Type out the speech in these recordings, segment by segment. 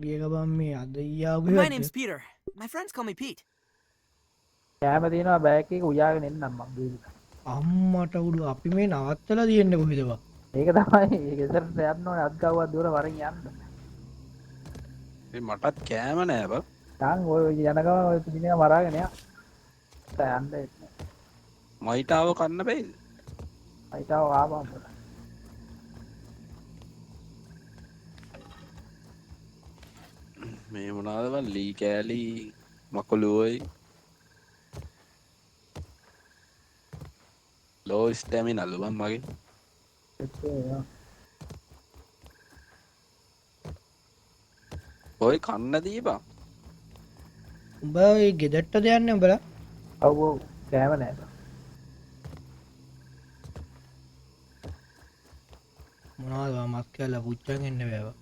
ගියක බම් මේ අද ඊයාව My ගියවද? name's Peter. My friends call me Pete. කෑම තියෙනවා බෑග් එක උයාගෙන එන්නම් මං ගිහිල්ලා. අම්මට උඩු අපි මේ නවත්තලා තියෙන්නේ කොහෙද බං? ඒක තමයි ඒක ඉස්සරහට යන්න ඕනේ අත් ගාවක් දුර වරෙන් යන්න. මේ මටත් කෑම නෑ බං. දැන් ඔය යන ගමන් ඔය පිටිනේ මරාගෙන යන්න. යන්න එන්නේ. මයිටාව කන්න බැයිද? අයිතාව ආවම මේ මොනවාද බං ලී කෑලි මකුලුවයි ලෝ ස්ටැමිනලු බං මගේ. ඔය කන්න දීපන්. උඹ ඔය ගෙදරටද යන්නේ උඹලා? ඔව් ඔව් කෑම නෑ. මොනවද බං මස් කැල්ල පුච්චන් එන්න බෑවා.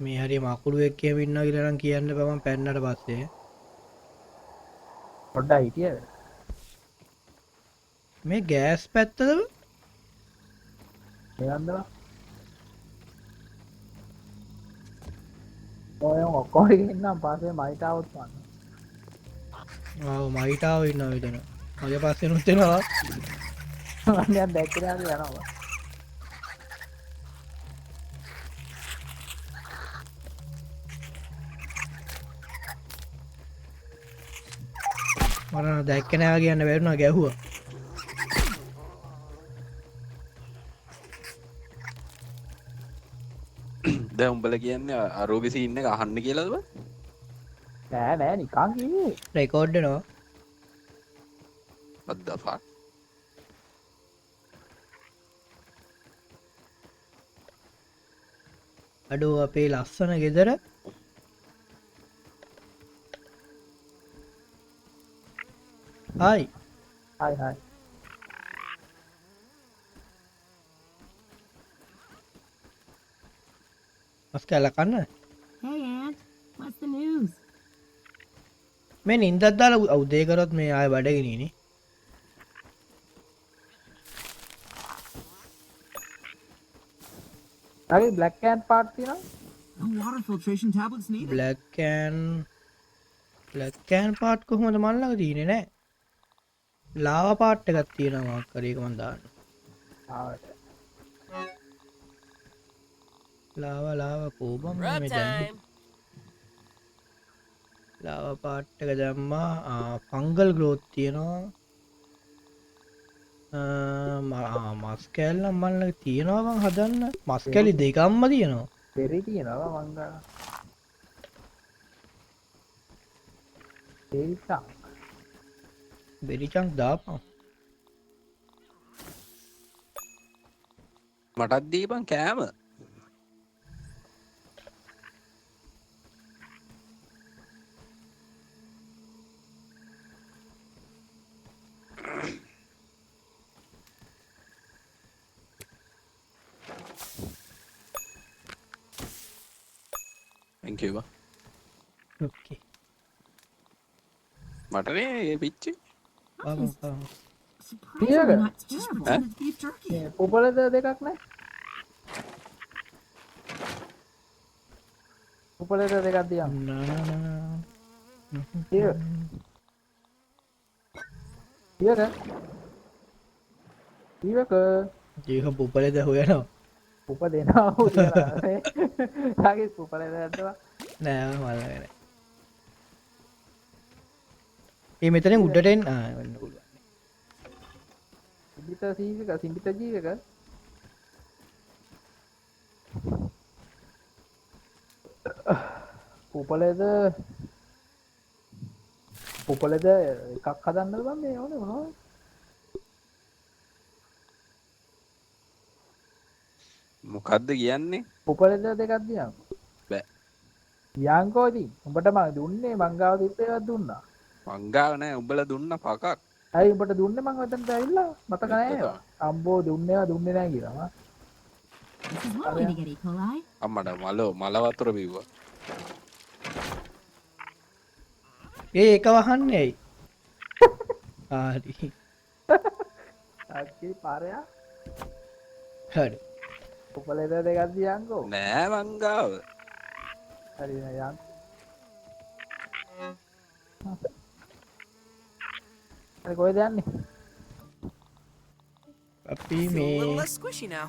මේ හරි මකුළු එක්කම ඉන්නවා කියලා නම් කියන්න බෑ මම පැන්නට පස්සේ. පොඩ්ඩක් හිටියද? මේ ගෑස් පැත්තද බං? නිකන්දලා. ඔය ඔක්කොම ඉන්නම් පස්සේ මයිටාවත් ගන්න. ආව මයිටාව ඉන්නවා විතර. මගේ පස්සේ නුත් එනවා. මම දැන් දැක්කේ නෑ යනවා. මරණ දැක්කේ නෑ කියන්න බැරුණා ගැහුවා. දැන් උඹලා කියන්නේ අරෝගේ සීන් එක අහන්න කියලාද බං? නෑ නෑ නිකන් කිව්වේ. රෙකෝඩ් වෙනවා. what the fuck? අඩෝ අපේ ලස්සන ගෙදර හායි හයි හයි. මස් කැල්ල කන්න Hey, Aunt. What's the news? මේ නින්දත් දාලා උදේ කරොත් මේ ආය බඩගිනිනේ. අගේ බ්ලැක් කෑන්ට් පාට් තියෙනවා. No water filtration tablets needed. Black can part කොහොමද මන් ළඟ තියෙන්නේ නෑ. ලාවා පාට් එකක් තියෙනවා මොකක් හරි ඒක මන් දාන්න. ආවට. ලාවා කෝබම් Rub මේ දැන් time. ලාවා පාට් එක දැම්මා. ෆංගල් ග්‍රෝත් තියෙනවා. මස් කෑල්ල මන් ළඟ තියෙනවා මං හදන්න. මස් කැලි දෙකක්ම තියෙනවා. බෙරි තියෙනවා මං ගන්න. ඒකක්. බෙරි චංක් දාපන්. මටත් දීපන් කෑම. thank you බං. ඕකේ. මට නේ පිච්චි. ආපන්. Surprisingly not Just terrible. pretend it's beef jerky. මේ පොපලද දෙකක් නෑ. පොපලද දෙකක් දියම්. Here. Here. ඉවක ඒක පුපලද හොයනවා. උප දෙනවා උදලා. තාගේ පොපලද දැද්දවා. නෑ මල් ළඟ නෑ. ඒ මෙතනින් උඩට එන්න වෙන්න පුළුවන්. සිඹිත සීවක සිඹිත ජීවක පොපලද එකක් හදන්නද බං මේ ඕනේ මොනවද? මොකද්ද කියන්නේ? පොපලද දෙකක් දියම්. බෑ. යංකෝදී උඹට මං දුන්නේ මං ගාව තිබ්බේවත් දුන්නා. මංගාව නෑ උඹලා දුන්න පකක්. ඇයි උඹට දුන්නේ මං ඔතනට ඇවිල්ලා මතක නෑ. අම්බෝ දුන්නේ නෑ කියලා. This is one way to get E. coli. අම්මට මල වතුර බිව්වා. ඒක වහන්නේ ඇයි? හරි අක්කි පාරයා හරි උපලෙද දෙකක් දියන්කෝ නෑ මංගාව හරි නෑ යන් හරි කොහෙද යන්නේ අපි Feel a little මේ less squishy now.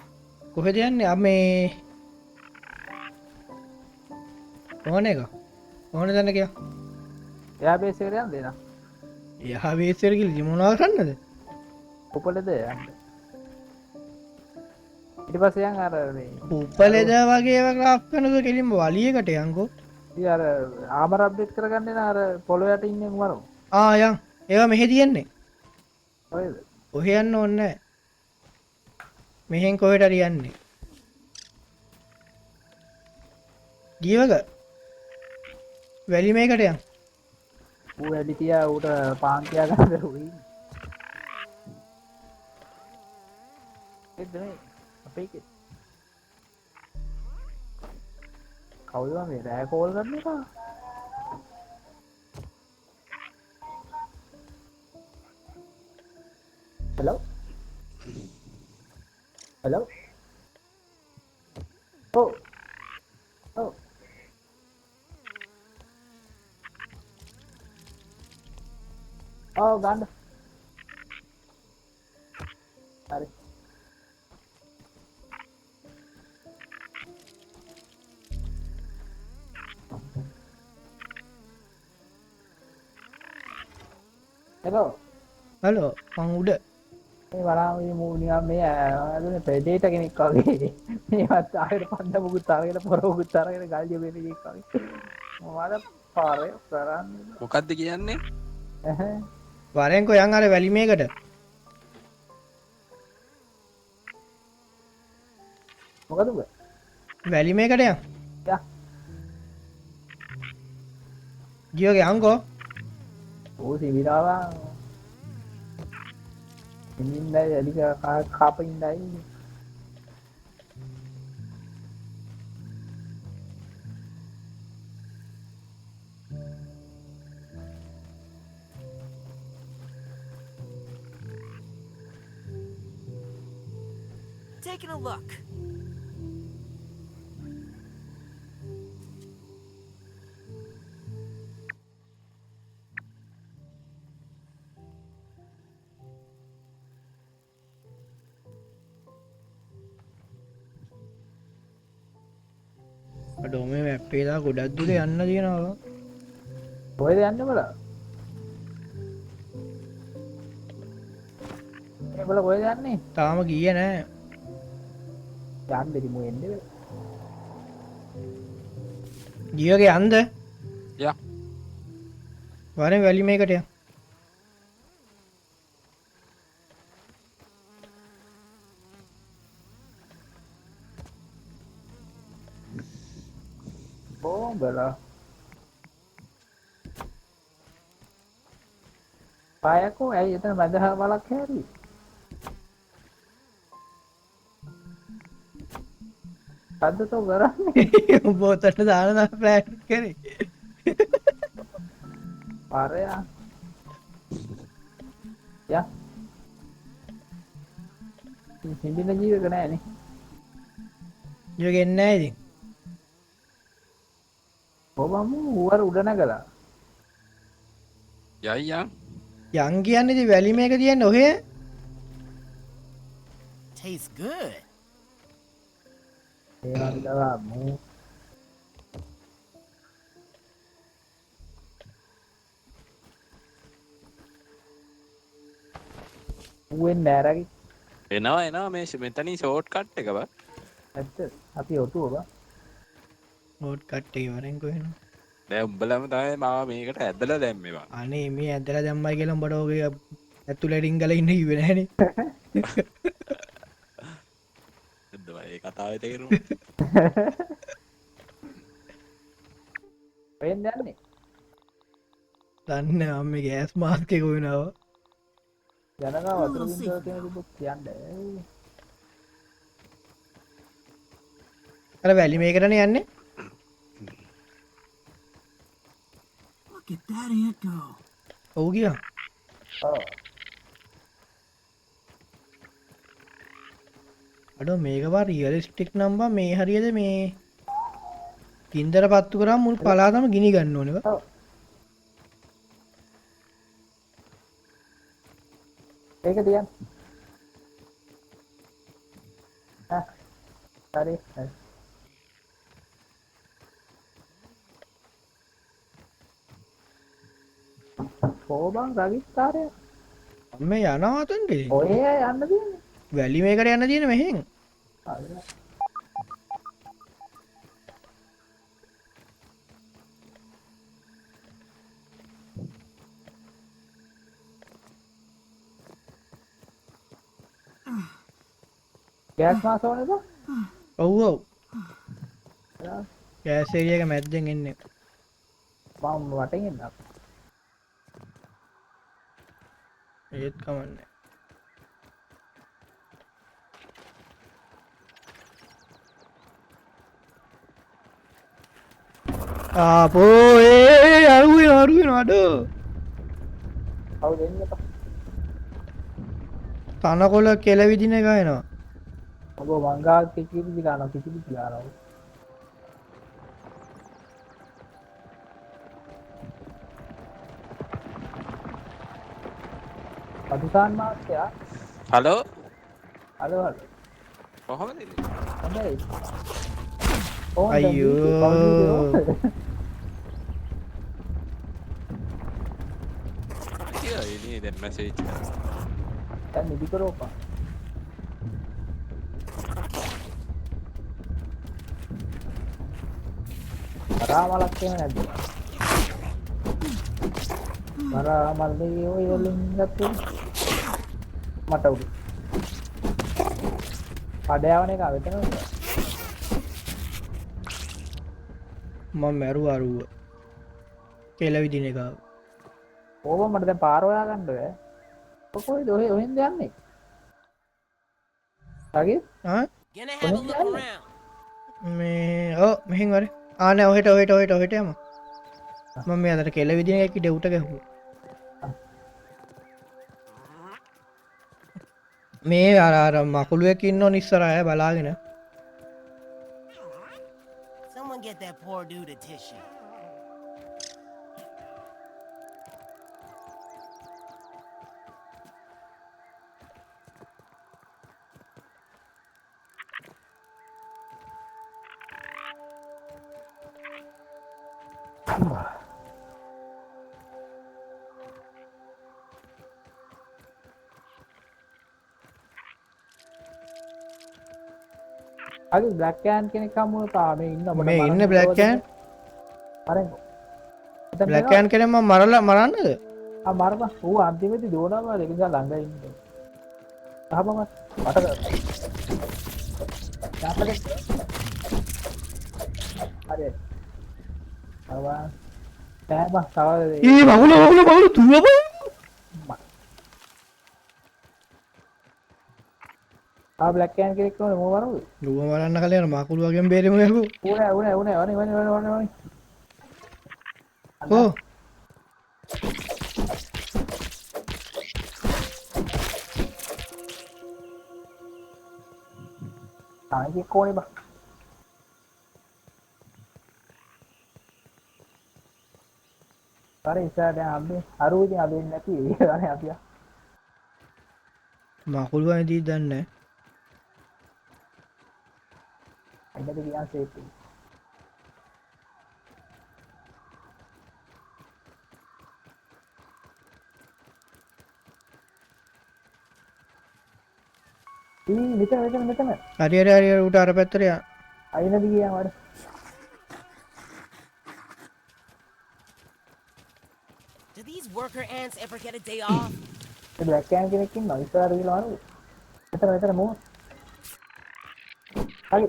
කොහෙද යන්නේ මේ ඕන එක ඕන දන්න කිය එයා බේස් එකට යන්න දෙන්න යහ වේසර කිලි මොනවා කරන්නද උපලෙද යන්න ඊට පස්සේ යන් අර මේ උපලෙද වගේ ක්‍රාෆ් කරනද කෙලින්ම වලියකට යංකෝ ඉතින් අර ආමර අප්ඩේට් කරගන්න න අර පොළොව යට ඉන්නේ මරු ආයන් ඒවා මෙහෙ තියෙන්නේ කොහෙද ඔහෙ යන්න ඕන්න මෙහෙන් කොහෙට හරි යන්නේ ජීවක වැලි මේකට යන් ඌ වැඩි තියා ඌට පාන් තියා ගන්න දරුවෝ එද්ද මේ අපේ එකේ කවුද මේ රෑ කෝල් කරන එක හෙලෝ හෙලෝ ඔව් ඔව් Oh, ganda. Sorry. Hello. Hello මං උඩ මේ බලන්න මේ නිකන් මේ අදුනේ ප්‍රෙඩේටර් කෙනෙක් වගේ. මේවත් ආයෙත් පන්ද මුකුත් අරගෙන පොරොකුත් අරගෙන ගල්ජ වෙන එකක් වගේ. මොනවද පාරේ කරන්නේ? මොකක්ද කියන්නේ ඇහැ. වරෙන්කෝ යන් අර වැලි මේකට මොකද උඹ? වැලි මේකට යන් යා. ජීවගේ යංකෝ ඕ සිවිරාවා. ඉන්නින්දයි එලික කාපින්දයි. Taking a look. අඩෝ මේ මැප්පේලා ගොඩක් දුර යන්න තියෙනවා කොහෙද යන්නේ බලා? මේ බලා කොහෙද යන්නේ? තාම ගියේ නෑ යන්න දෙමු එන්නේ. ජීවගේ යන්ද යා වරෙන් වැලි මේකට යන් බලා පායකෝ ඇයි එතන මැදහ වලක් හැරි අද්දතෝ කරන්නේ බෝතට දාන ප්ලෑන් කරේ පාරයා යා හින්දින ජීවක නෑනේ ජීවගේ එන්නේ නෑ ඉතින් ඔබම ඌවර උඩ නැගලා යයියන් යන් කියන්නේ ඉතින් වැලි මේක තියන්නේ ඔහෙ Tastes good. ඒ වන්දලා මූ ඌෙන් නෑරගි එනවා මේ මෙතනින් ෂෝට් කට් එක බා ඇත්ත අපි ඔටුව බා නෝට් කට්ටේ වරෙන් කොහෙන දැන් උඹලම තමයි මාව මේකට ඇදලා දැම්මේ බා අනේ මේ ඇදලා දැම්මයි කියලා උඹට ඔගේ ඇතුළේ ඩිංගල ඉන්න කිව්වේ නෑනේ එද්දවා ඒ කතාවේ තේරුම වෙන්න යන්නේ දන්න මම මේ ගෑස් මාස්ක් එක වෙනවා ජනගා වතුර බින්දුව කියන දුක් කියන්නේ අර වැලි මේකටනේ යන්නේ Look at that ant go. ඔව් ගියා ඔව් අඩෝ මේකවා රියලිස්ටික් නම් බා මේ හරියද මේ ගින්දර පත්තු කරාම මුළු පළාතම ගිනි ගන්න ඕනේ බා. ඔව්. ඒක තියන්න. හරි. කොබන් රවිස්තරය. මේ යනවා අතෙන්ට ඉතින්. ඔය යන්න දෙන්නේ. වැලි මේකට යන්න තියෙන මෙහෙන්. හරි. ගෑස් මාස ඕනේද? ඔව් ඔව්. ගෑස් ඒරියා එක මැද්දෙන් එන්නේ. මම වටෙන් එන්නම්. ඒත් කමන්නේ. ආපෝ ඒ අරුවෙන අඩෝ. කවුද එන්නේ? තනකොළ කෙලවිදින එක එනවා. ඔබ මංගා කිසිදි ගානවා කිසිදි ගානවා. අදුසාන් මාත්‍යා හලෝ හලෝ හලෝ කොහොමද ඉතින්? හොඳයි. අයියෝ. කියලා ඉන්නේ දැන් මැසේජ් එක. දැන් නිදි කරෝපා. මරාමලක් කියන නැද්ද? මරාමල් දෙවියෝ ඔය වලින් ගත්තේ මට උඩ. පඩයවන එක වෙතන උඩ. මම මැරුවා අරුව. කෙලවිදින එක. ඕව මට දැන් පාර හොයා ගන්න බෑ. කොහොමද ඔය ඔහෙන්ද යන්නේ? තාගේ ආ Gonna have a look around. මේ ඔව් මෙහෙන් වරේ. ආ නෑ ඔහෙට යමු. මම මේ අතට කෙලවිදින එක කිඩ උට ගැහුවා. මේ අර මකුළුවෙක් ඉන්නෝන ඉස්සරහා බලාගෙන. Someone get that poor dude a tissue. අගේ බ්ලැක් කෑන් කෙනෙක් හම්බුන තා මේ ඉන්න අපිට මේ ඉන්න බ්ලැක් කෑන් මරෙන්කෝ. බ්ලැක් කෑන් කෙනෙක් මම මරන්නද? ආ මරපන්. ඌ අන්තිමේදී දෝනම දෙක නිසා ළඟ ඉන්නේ. අහපම මට යාපද හරි. අවා බෑ තව ඊ මවුල තුවප. ආ බ්ලැක් කෑන් කෙනෙක් කොහොමද මෝ වරෝ? ඌව මරන්න කලින් අර මකුළු වගේම බේරෙමු යකෝ. උනේ වනේ ඕ ආයේ කොහේ බා අර ඉස්සර දැන් අපි අරුවින් අදින්න නැති ඒකනේ අපි මකුළු වයිදී දන්නේ අයිනද ගියා සේප් මෙතන හරි උට අර පැත්තට යන්න. අයිනද ගියා වඩ Do these worker ants ever get a day off? A black can කෙනෙක් ඉන්නවා ඉස්සර ගිහලා වරු මෙතන මෝ හරි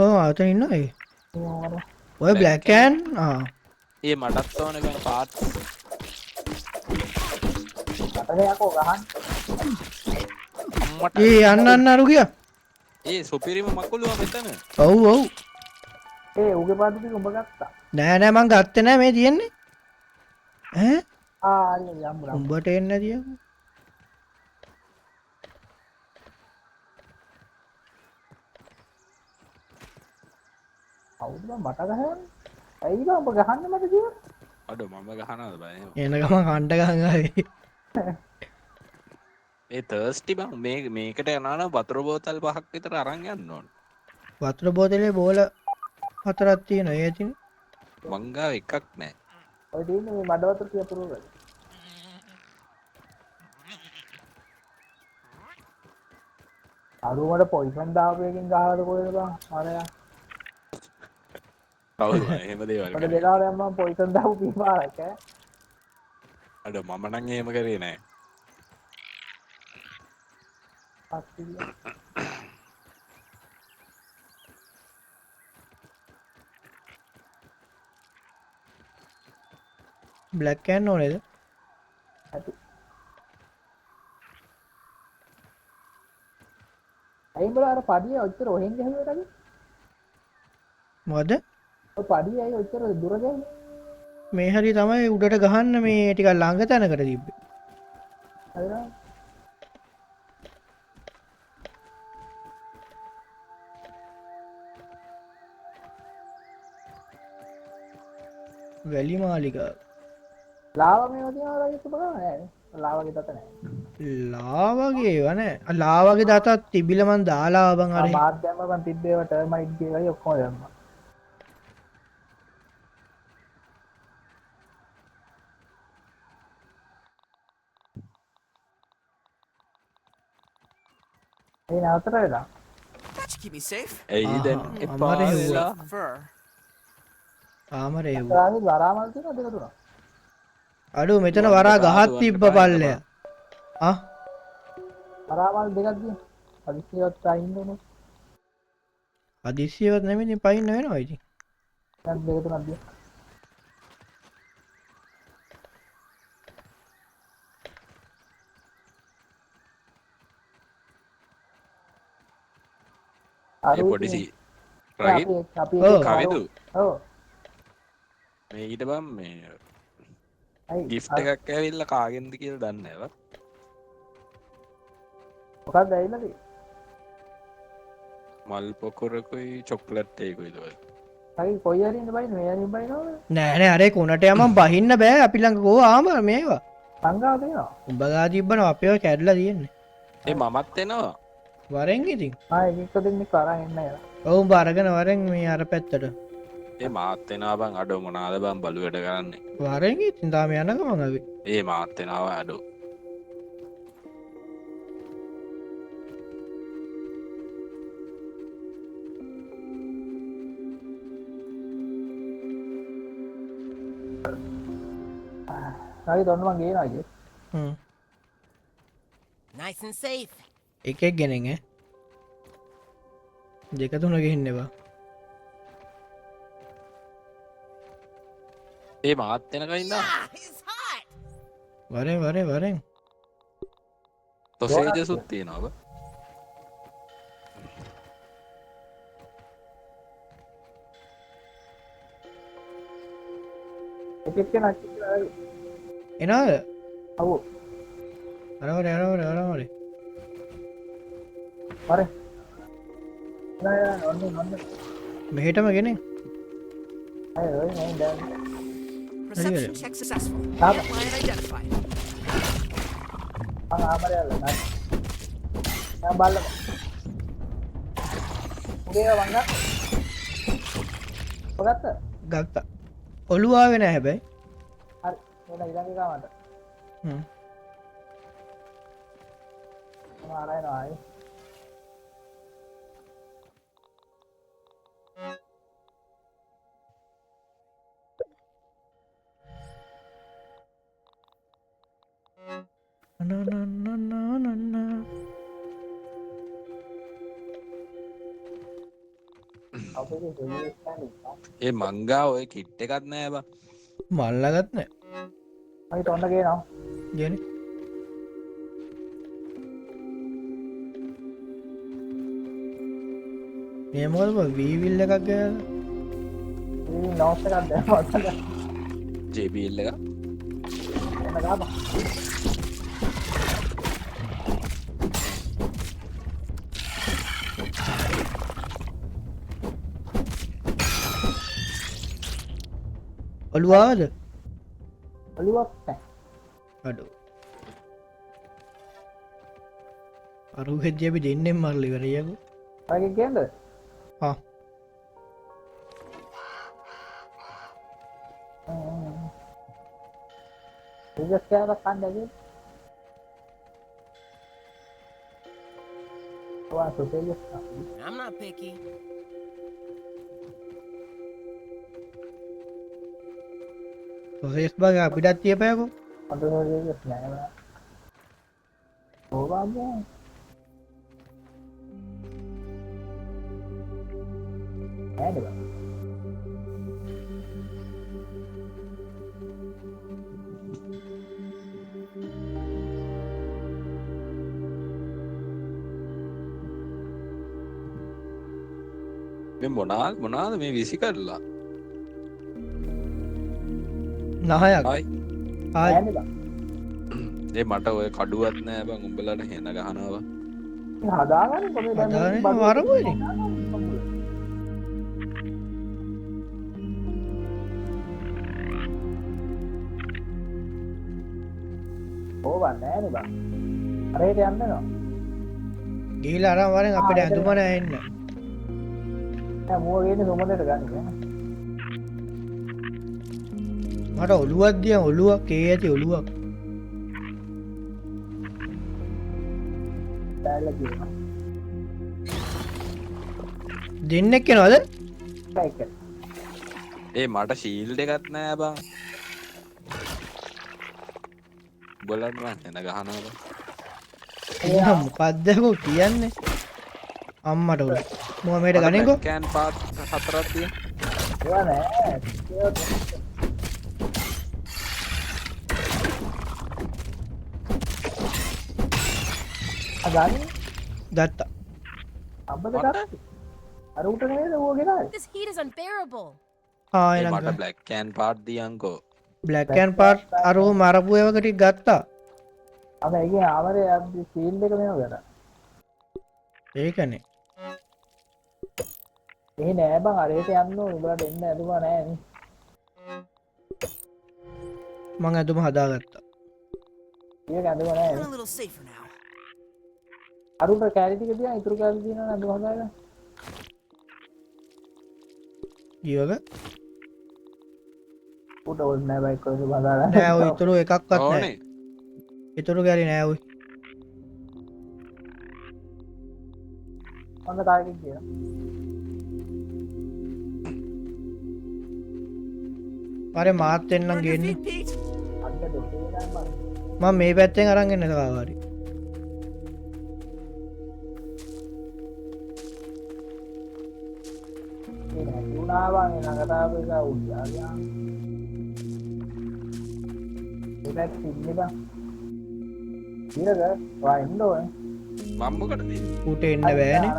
ඔව් අතන ඉන්නවා ඒ. ඔය බ්ලැක් කෑන් ඒ මටත් ඕනේ බං පාර්ට්ස්. අතේ යකෝ ගහන්න මට ඒ යන්න අරු ගියා. ඒ සුපිරිම මකුළුව මෙතන. ඔව් ඒ උගේ පාද ටික උඹ ගත්තා නෑ මං ගත්තේ නෑ මේ තියෙන්නේ. ඈ හරි යම්බුලා උඹට එන්නේ නැතිව. කවුද බං මට ගහන්නේ? ඇයි බං ඔබ ගහන්නේ මට ජීව? අඩෝ මම ගහනවද බය එහෙම. එන ගම කණ්ඩ ගංගාවේ ඒ තර්ස්ටි බං මේකට යනවා නම් වතුර බෝතල් 5ක් විතර අරන් යන්න ඕන. වතුර බෝතලේ බෝල 4ක් තියෙනවා ඒ ඇතින් මං ගාව එකක් නැහැ. ඔය තියෙන්නේ මේ මඩ වතුර තිය පුරුවල. අරුමඩ පොයිසන් දාපු එකකින් ගහලාද කොහෙද බං? අරයා. කවුද එහෙම දේවල් මට කරන්නේ? දෙනවා දැන් මම පොයිසන් දාපු පීපාරක් ඈ. අඩෝ මම නම් එහෙම කරේ නැහැ. අක්කිය. බ්ලැක් කෑන්න ඕනේද ඇති. ඇයි උඹලා අර පඩිය ඔච්චර ඔහෙන් ගහුවේද අද? මොකද ඔය පඩිය ඇයි ඔච්චර දුර ගන්නේ? මේ හරි තමයි උඩට ගහන්න මේ ටිකක් ළඟ තැනකට තිබ්බේ හරිද? වැලි මාලිගාව ලාවා මේව තියනවා වගේ තිබුණා නෑ. ලාවාගේ දත නෑ. ලාවගේ වන ලාවගේ දතත් තිබිල මන් දාලා බං අර මාත් දැම්ම මම තිබ්බේව ටර්මයිට් ගේ වගේ ඔක්කොම දැම්මා. ඒ නතර වෙලා. That should keep me safe. ඇයි දැන් ආහා, එපා අමාරු වෙලා? Fur. ආමරේ තරාගේ වරාමල් තියෙනවා දෙක තුනක්. අඩු මෙතන වරා ගහත් තිබ්බ පල්ලය වරාමල් දෙකක් දින. අදිසියවත් ටයිම් වෙනවා. අදිසියවත් නෙමෙයි පයින්න වෙනවා ඉතින් දැන් දෙක තුනක් දින. ඒ පොඩි රගින් අපි ඔව්. කවිදු ඔව්. මේ ඊට බම් මේ අයි ගිෆ්ට් එකක් ඇවිල්ලා කාගෙන්ද කියලා දන්නේ නැව. මොකක්ද ඇවිල්ලා තියෙන්නේ? මල් පොකුරකුයි චොක්ලට් එකකුයි දවල්. අයි කොයි හරි ඉන්න බයින මේ හරි බයිනවද? නෑනේ අරේ කුණට යමන් බහින්න බෑ අපි ළඟ කෝ ආම මේවා සංගාව තියෙනවා. උඹ ගා තිබ්බනවා අපේව කැඩලා තියෙන්නේ ඒ මමත් එනවා. වරෙන් ඉතින් එක දෙන්නෙක් අරන් එන්න යනවා. ඔව් උඹ අරගෙන වරෙන් මේ අර පැත්තට ඒ මාත් එනවා බං අඩෝ මොනාද බං බලු වැඩ කරන්නේ. වරෙන් ඉතින් තාම යන ගමන් අපි ඒ මාත් එනවා අඩෝ. හරි දොන්න මං ගේනවා අයියේ. හ්ම් Nice and safe. එකෙක් ගෙනෙන් ඈ දෙක තුන ගෙහින්න එපා ඒ මාත් එනකන් ඉඳන් Ah, it's hot. වරෙන් තොසේජසුත් තියෙනවා බ. එකෙක් කෙනෙක් කියලා එනවාද අවු. අරවරේ හරි. නෑ ඔන්න. මෙහෙටම ගෙනෙන් අය ඔය නෑ දැන්. Perception check successful. Ah. Client identified. ආමරයල්ල නෑ. දැන් බලන්න. උදේ වංග. ඔගත්ත. ගත්තා ඔළුව ආවේ නෑ හැබැයි හරි. එන ඊළඟ ගාමට. හ්ම් මම ආරයනවා ආයේ. අපේ දෙවියන් නැහැ. ඒ මංගා ඔය කිට් එකක් නෑ බං. මල්ලගත් නෑ අපි තොන්න ගේනවා. ගෙන මේ මොකද වීවිල් එකක් ගෑලා මේ නෝස් එකක් දැම්මා. JBL එක. එන්න ගාපන්. ඔළුව ආවද ඔලිවක් නැහැ. අඩෝ අරුගෙද්දී අපි දෙන්නෙම මරලා ඉවරයකෝ වගේ කියන්නේ. ආ ඒක කියලා කන්නේ. වා සුපේලිය. I'm not picky. සොසේස් බග අපිටත් තියපෑකෝ අදෝරේ නෑ. ඕවාමෝ. නේද? මේ මොනාද මේ විසි කරලා නහයක් ආයි ආයි නේද? ඒ මට ඔය කඩුවත් නෑ බං උඹලට හෙන ගහනවා හදාගන්න කොහේ හදාගන්න දැන් වරමුවනේ. ඕවා නෑනේ බං. අරේට යන්නනවා. ගිහිල්ලා අරන් වරෙන් අපිට ඇඳුම නෑ එන්න දැන් මෝ ගේන්නේ සොමලට ගන්න. මට ඔළුවක් දියන් ඔළුවක් ඒ ඇති ඔළුවක් බෑල්ලා කියනවා. දෙන්නෙක් එනවද බයික් එක. ඒ මට ශීල්ඩ එකත් නෑ බං උඹලට මං හෙන ගහනවා එහෙනම් මොකක්දකෝ කියන්නේ අම්මට උල මොහමට ගනිකෝ කෑන් පාත් හතරක් තිය ඒවා නෑ. අදානේ ගත්තා අබ්බද කරන්නේ. අර උට නේද ඌ ගෙනාවේ. This heat is unbearable. මට බ්ලක් කෑන් පාට් දියංකෝ බ්ලක්කන් පාට් අරූ මරපු ඒවකට ගත්තා අද ඒකේ ආවරේ අද්දි සීල් එක මේව කරා. ඒකනේ එහෙ නෑ බං අරේට යන්න ඕනේ. උඹලට එන්න ඇදුවා නෑ නේ. මං ඇතුම හදාගත්තා ඒක ඇදුවා නෑ Feeling නේ. a little safer now. අරුන්ට කැරි ටික දියා ඉතුරු කැරි දිනන ඇදුව හදාගන්න. ජීවක උට ඕල් නෑ බයික් කොහෙද හදාගන්න. නෑ ඔය ඉතුරු එකක්වත් නෑ ඕනේ ඉතුරු ගැරි නෑ ඔයි ඔන්න තාරකින් කියලා. මරේ මාත් එන්නම් On your ගේන්නේ feet, Pete. අන්න දෙකේ නෑ බං. මම මේ පැත්තෙන් අරන් එන්න කාවාරි ඒ නෑ උනාවා නේ ළඟට ආපු එක උඩියා. ඒකත් ඉන්නේ බං. ඊළඟ වා එන්න ඕනේ. මම මොකටද ඌට එන්න බෑනේ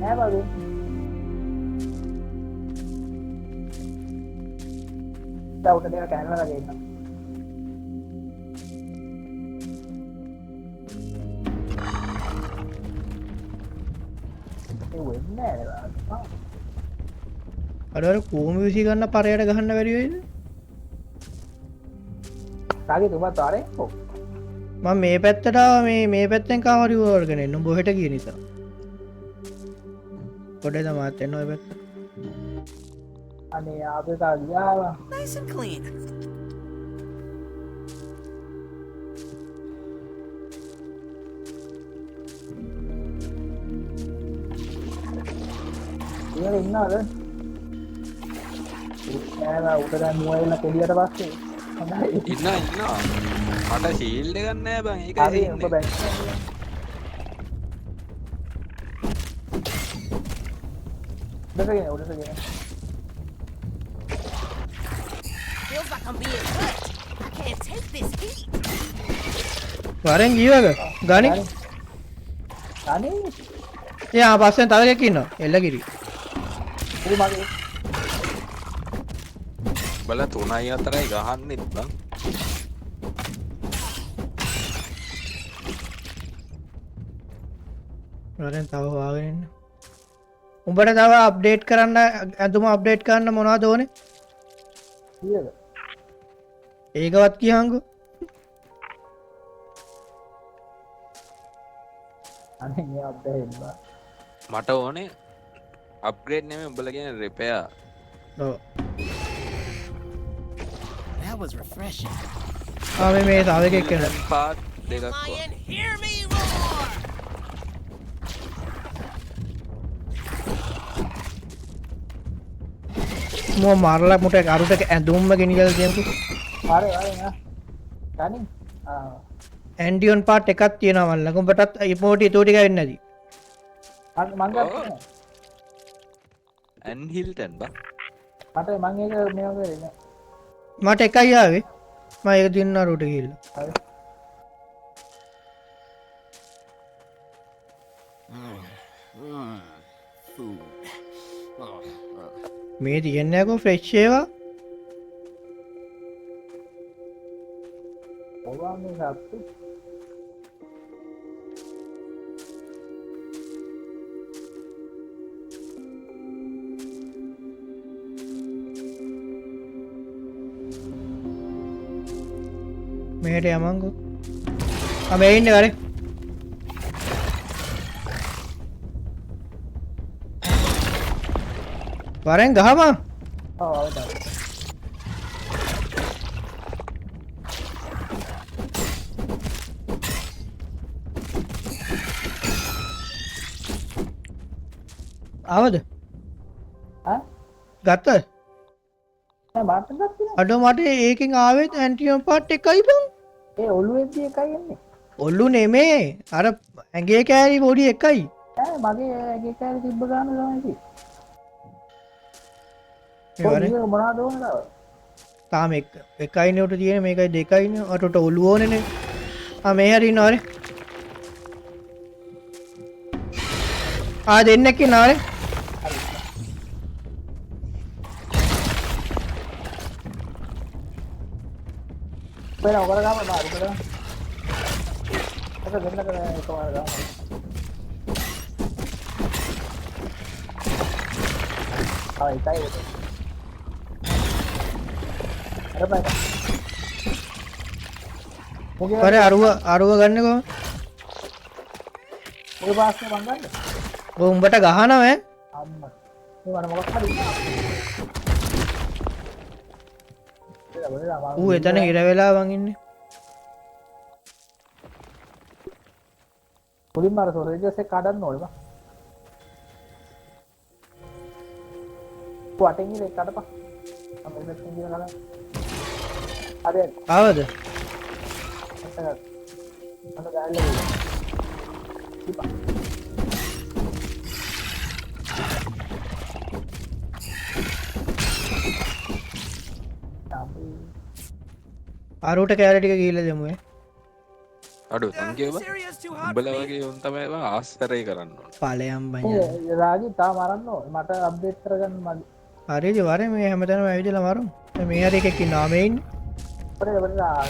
නෑ බගේ. උට දෙක කැනලා ගේන්න. ඒ වෙන්නේ නෑ. අඩවර කූම විසි ගන්න පරයට ගහන්න වැරිවෙද තාගේ තුමත් තාරේ කො. මම මේ පැත්තටාව මේ පැත්තෙන් කාවරි වර්ගෙන එන්න බොහට කිය නිසා ගොඩ තමාත් එන්න ඔය පැත්ත අනේ ආපේ තා ගියාවා. Nice and clean. ඉතින් ඉන්නවද? නෑ උට දැන් මුවයිලා කෙලියට පස්සේ. හොඳයි. ඉන්නවා මට ශීල්ඩ එකක් නෑ බං ඒකයි හරි උඹ ඉන්නේ. Bank. උඩටගෙන. Feels like I'm being touched. I can't take this heat. වරෙන් ජීවක ගනි අනේ යා පස්සෙන් තවරයක් ඉන්න එල්ලකිරි ඌ මගේ බල 3-4යි ගහන්නෙත් බං වරෙන් තව වාගෙන එන්න උඹට තව අප්ඩේට් කරන්න ඇඳුම අප්ඩේට් කරන්න මොනවද ඕනේ? කීයද? ඒකවත් කියහන්කෝ. අනේ මේ අප්ඩේට් මට ඕනේ අප්ග්‍රේඩ් නෙමෙයි උඹලා කියන රිපෙයාර්. ඔව්. That was refreshing. මේ තව එකක් කරනවා. පාට් දෙකක් Lion, hear me roar! මෝ මාරලා මුට අරුට ඇඳුම්ම ගෙනියලා දෙන්නකෝ. හරි නා. තනි. ඇන්ඩියොන් පාට් එකක් තියෙනවා මල්ලක. උඹටත් ඉමෝටි ඊටෝ ටික වෙන්නේ නැති. මං ගත්තා. ඇන් හිල්ටන් බා. මට මං ඒක මේව කරේ නෑ. මට එකයි ආවේ. මම ඒක දින්න අරුට ගිහිල්ලා. හරි. Food. Oh, මේ තියන්නේ නැකෝ ෆ්‍රෙෂ් ඒවා. ඕවා මේ සත්තු. මෙහෙට යමන්කෝ. මේ ඉන්නේ වරේ. වරෙන් ගහපන්. ඔව් අවුදා. ආවද? ඈ? ගත්තද? නෑ මාත් ගත්තා. අඩෝ මට ඒකෙන් ආවෙත් ඇන්ටියොන් පාට් එකයි බං. ඒ ඔළුවේදී එකයි එන්නේ. ඔල්ලු නෙමේ. අර ඇඟේ කෑලි පොඩි එකයි. ඈ මගේ ඇගේ කෑලි තිබ්බ ගාන තමයි. ඒ වරේ ඔය මොනවද ඕනද? තාම එකයිනේ උට තියෙන මේකයි දෙකයිනේ. අරට ඔල්ලු ඕනේනේ. මේ හරි ඉන්නවනේ. දෙන්නෙක් ඉන්නවනේ. වෙන ඔකර ගාම බාරු කරා. ඒක දෙන්න කරා කොහොමද ගාම. ඒකයි ඒක. අර බයි. පරේ අරුව ගන්නකෝ. ඔය පාස්සේ මං ගන්න. ඔය උඹට ගහනවා ඈ. අම්මා. මේ වර මොකක් හරි. ඌ එතන හිර වෙලා වං ඉන්නේ. මුලින්ම අර සොරේජස් එක කඩන්න ඕනේ බා. වටින් ඉල කඩපන්. අපි මෙතන කියන ගලන්. හරි. ආවද? අන්න ගාල්ලා. ඉපා. අරුට කෑලි ටික ගිහිල්ලා දෙමු ඈ. අඩෝ තංකියව Serious too hot. උඹලා වගේ උන් තමයි බා ආස්තරය කරන්න ඕන. ඵලයන් බඤ්ඤා. ඒ රාජි තාම අරන්න ඕනේ. මට අප්ඩේට් කරගන්න මදි. හරිද වරේ මේ හැමතැනම ඇවිදලා මරමු. මේ හරි එකෙක් ඉන්නවා මේ ඉන්නේ. පරේ වරලා.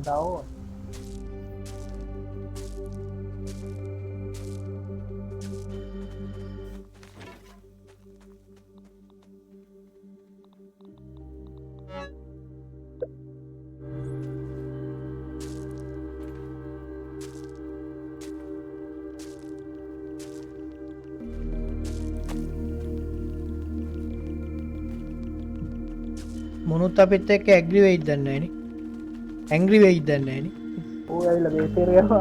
Tahu. මොනුත් අපිත් එක්ක ඇග්‍රි වෙයිද දන්නේ නැහනේ. ඇංග්‍රි වෙයිද දන්නේ නැහනේ. ඌ ඇවිල්ලා බේසෙර ගියා.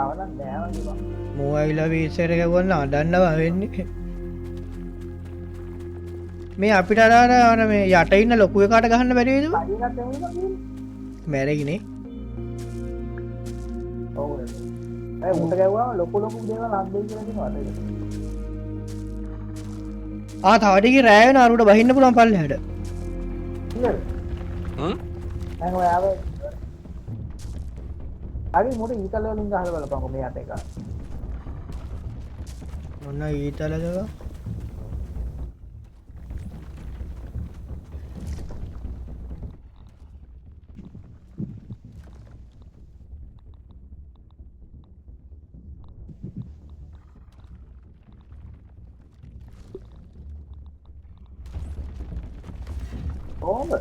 අවලක් නෑ වගේ බං. මෝ ඇවිල්ලා වීසර් ගවන්න අඩන්නවා වෙන්නේ. මේ අපිට අර මේ යට ඉන්න ලොකු එකාට ගහන්න බැරි වේද? අඩියක් දෙමුද කියන්නේ? මැරෙයිනේ. ඔව්. ඒ උන්ට ගැව්වම ලොකු දේවල් හම්බෙයි කියලා කියනවා. තව ටිකේ රෑ වෙන අරුට බහින්න පුළුවන් පල්ලෙහාට. ඉතින් දැන් ඔය ආවේ හරි මොකද ඊතල වලින් ගහලා බලපන්කො මෙයාට එක. මොන ඊතලද? කොහොමද?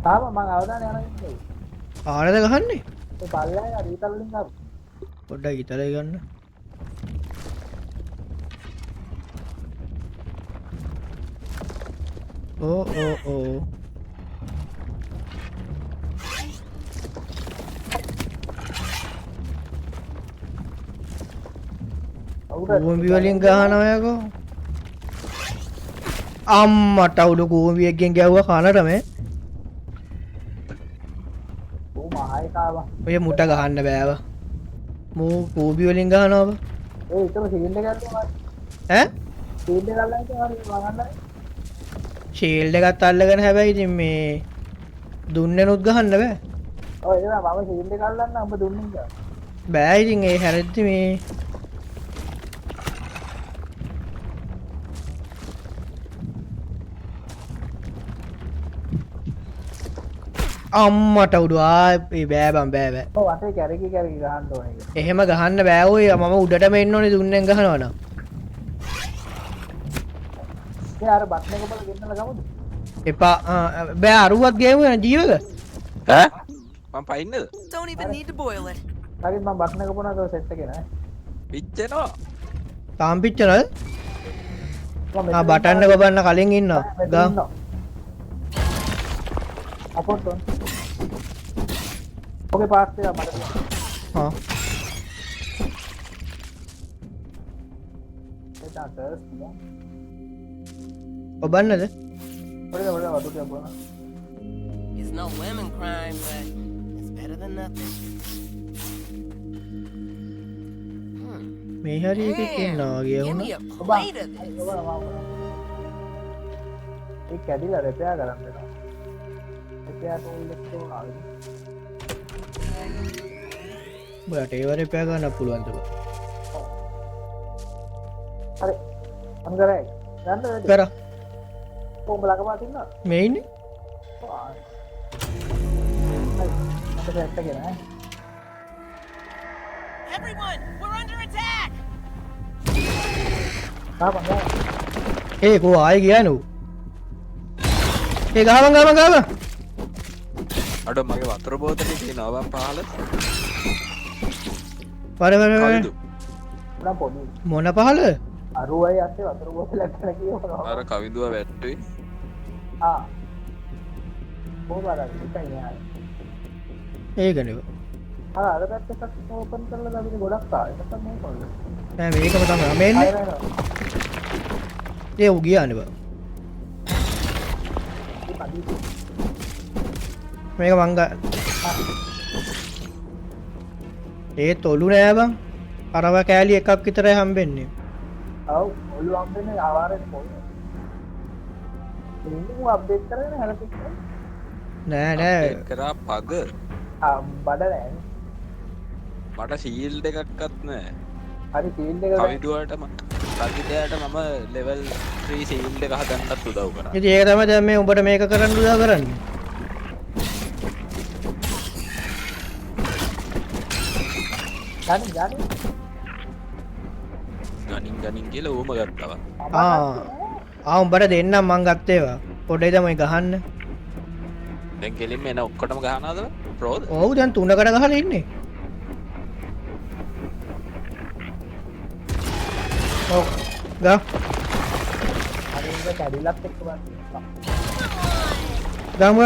තාම මම අවදාන යන ඉන්නේ. ආනද ගහන්නේ ඒ පල්ලෙහා රීතල් වලින් ආපු. පොඩ්ඩක් ඉතරයි ගන්න ඕ කූඹි වලින් ගහනවා යකෝ අම්මට උඩ කූඹියකින් ගැව්වා කනට මේ ඕ මහයි කාවා. ඔය මුට ගහන්න බෑව මූ කූඹි වලින් ගහනවා ඒ ඉතම සිලින්ඩර් එකක් ගන්නවා. ඈ සිලින්ඩර් එකක් ගන්න හරි වගන්නයි. ෂීල්ඩ් එකත් අල්ලගෙන හැබැයි ඉතින් මේ දුන්නෙනුත් ගහන්න බෑ ඔය ඒක මම සිලින්ඩර් එකක් ගන්න ඔබ දුන්නේ කියලා. බෑ ඉතින් ඒ හැරෙද්දි මේ අම්මට උඩු ආයි බෑ බම් බෑ ඔව් අතේ කැරකි කැරකි ගහන්න ඕනේ ඒක. එහෙම ගහන්න බෑ ඔය මම උඩටම එන්න ඕනේ දුන්නෙන් ගහනවා නම් ඒ අර බට්න එක බල ගෙන්නලා ගමුද? එපා බෑ අරුවත් ගේමු ජීවක ඈ මම පයින්නද Don't even need to boil it. ළඟින් මම බට්න එක පොනක සෙට් එකේ නෑ. පිච්චෙනවා තාම් පිච්චනද බටන්න ගොබන්න කලින් ඉන්නවා ගම් අපොත් ඔගේ පාස් එක මට හා එතන තර්ස් නෝ ඔබන්නද ඔරේ වඩු තියපුවා It's no women crime, but it's better than nothing. මේ හරි එකක් ඉන්නවා Give වගේ me වුණා a plate of this. ඒ කැඩිලා රෙපෙයා කරන්න වෙනවා. රෙපෙයා ටූල් එක උනාලු. ඔයාලට ඒව රිපෙයා ගන්න පුළුවන් තව හරි. අන්දරයි. යන්න වැඩි. කරා කොහොම ළඟම තින්නවා? මේ ඉන්නේ මට සෙට් එකේ නෑ. Everyone, we're under attack. තාපන් ගා. ඒ කෝ ආයි ගියානු ඒ ගහවන් අඩ මගේ වතුර බෝතලේ තියෙනවා බං පහල වර කවිදු උනම් පොඩි. මොන පහල අරුවයි ඇස්සේ වතුර බෝතලයක් ගන්න කියනවා. අර කවිදුව වැට්ටුයි ආ. බෝබාරක් ඉතින් නෑ. ඒකනේ ආ අර පැත්තට ඕපන් කරලා දාගෙන ගොඩක් ආවා. ඒක තමයි කොල්ල. නෑ මේකම තමයි මේ ඉන්නේ ඒ උ ගියානේ බා මේක මංග ඒ තොලු නෑ බං අරව කෑලි එකක් විතරයි හම්බෙන්නේ ඔව් ඔලු හම්බෙන්නේ ආවාරේ පොල්. ඉතින් මම අප්ඩේට් කරගෙන හැලපිට. නෑ නෑ කරා පග බඩ නෑ. මට සීල්ඩ් එකක්වත් නෑ හරි ෆීල්ඩ් එක කවිදුවට රජිතයට මම ලෙවල් 3 සීල්ඩ් එක හදන්නත් උදව් කරා ඉතින් ඒක තමයි දැන් මේ උඹට මේක කරන්න උදව් කරන්නේ ගනින් ගනින් කියලා ඕම ගත්තා උඹට දෙන්නම් මං ගත්තේවා පොඩ්ඩයි තමයි ගහන්න දැන් කෙලින්ම එන ඔක්කොටම ගහනවද ප්‍රෝද ඔව් දැන් තුනකට ගහලා ඉන්නේ ඔව් ගා හරි ඉන්න කැඩිලත් එක්ක බලන්න. ගාමු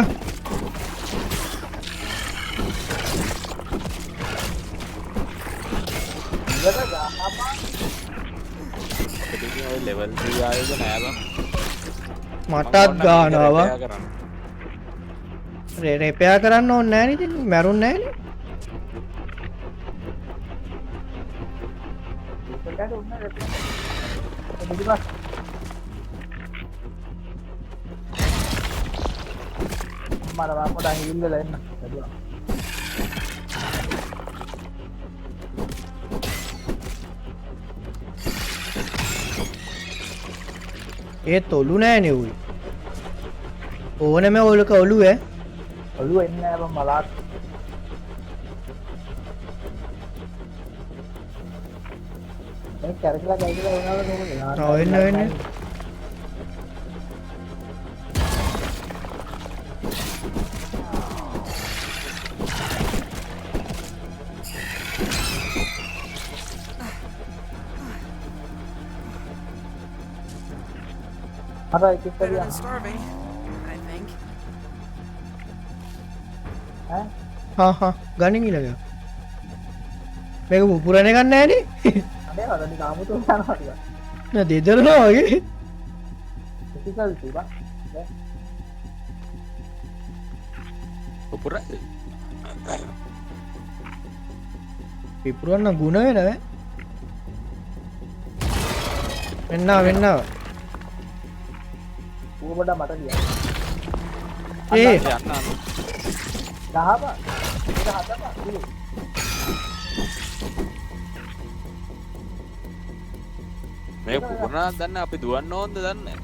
ඉවර ගහපන්. ඉතින් ඔය ලෙවල් 3 ආයෙක නෑ බං මටත් ගානවා repair කරන්න. රෙපෙයා කරන්න ඕනේ නෑනේ ඉතින් මැරුන්නේ නෑනේ ඒකට උන්න රෙපෙන්න. දෙවිපස්. මම පොඩ්ඩක් හිල්ලලා එන්න. බැලුවා. ඒ තොලු නෑනේ උයි ඕනෙම ඔලක ඔලුව ඔළුව එන්නේ නැහැ බං මලාත්. මේ කැරකිලා වුණාද නෝනේ. ඔව් එන්න. අර කිප්ප Better දියා. than starving, I think. ඈ හා ගනින් ඊළඟ. මේක පුපුරන්නේ ගන්න නෑනේ. අනේ වලනි කාමුතු යනවා ටික. නෑ දෙදරනවා වගේ. ටිකල් තිබා. උපුර පිපුරන්න ගුණ වෙනව. වෙන්න. ඌබඩ මට දියා. ඒ යන්න අන්න. දහප. ඒක හදපන්. ඉලු. මේ පුපුරනවා දන්න අපි දුවන්න ඕනද දන්නේ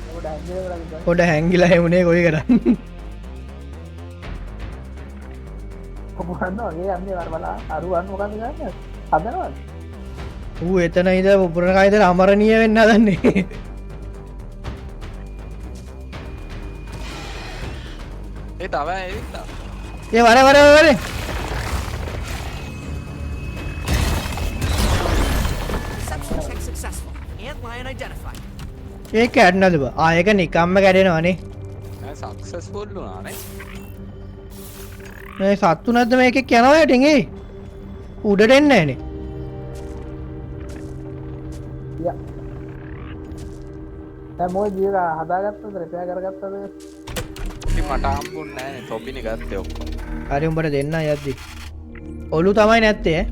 ඌබඩ හැංගිලා වලද. පොඩ හැංගිලා එමුනේ කොයි කරන්න. කොහොමද ඔය යන්නේ වර බලා අරුවන් මොකද ගන්නේ? හදනවද? ඌ එතන ඉඳ පුපුරන කායිද අමරණීය වෙන්න හදන්නේ. ඒ තව ඇවිල්ලා ඒ වර. Reception check successful. Antlion identified. ඒක කැඩනද බා? ඒක නිකම්ම කැඩෙනවනේ. සක්සස්ෆුල් වුණානේ මේ සත්තු නැද්ද මේකෙක් යනවා යටින් ඒ? උඩට එන්නේ නැහනේ. යා. දැන් මොකද ජීවා හදාගත්තද රිපෙයාර් කරගත්තද? ඉතින් මට හම්බුන්නේ නැහැ නේ තොපිනේ ගත්තේ ඔක්කොම හරි උඹට දෙන්න යද්දි. ඔලු තමයි නැත්තේ ඈ.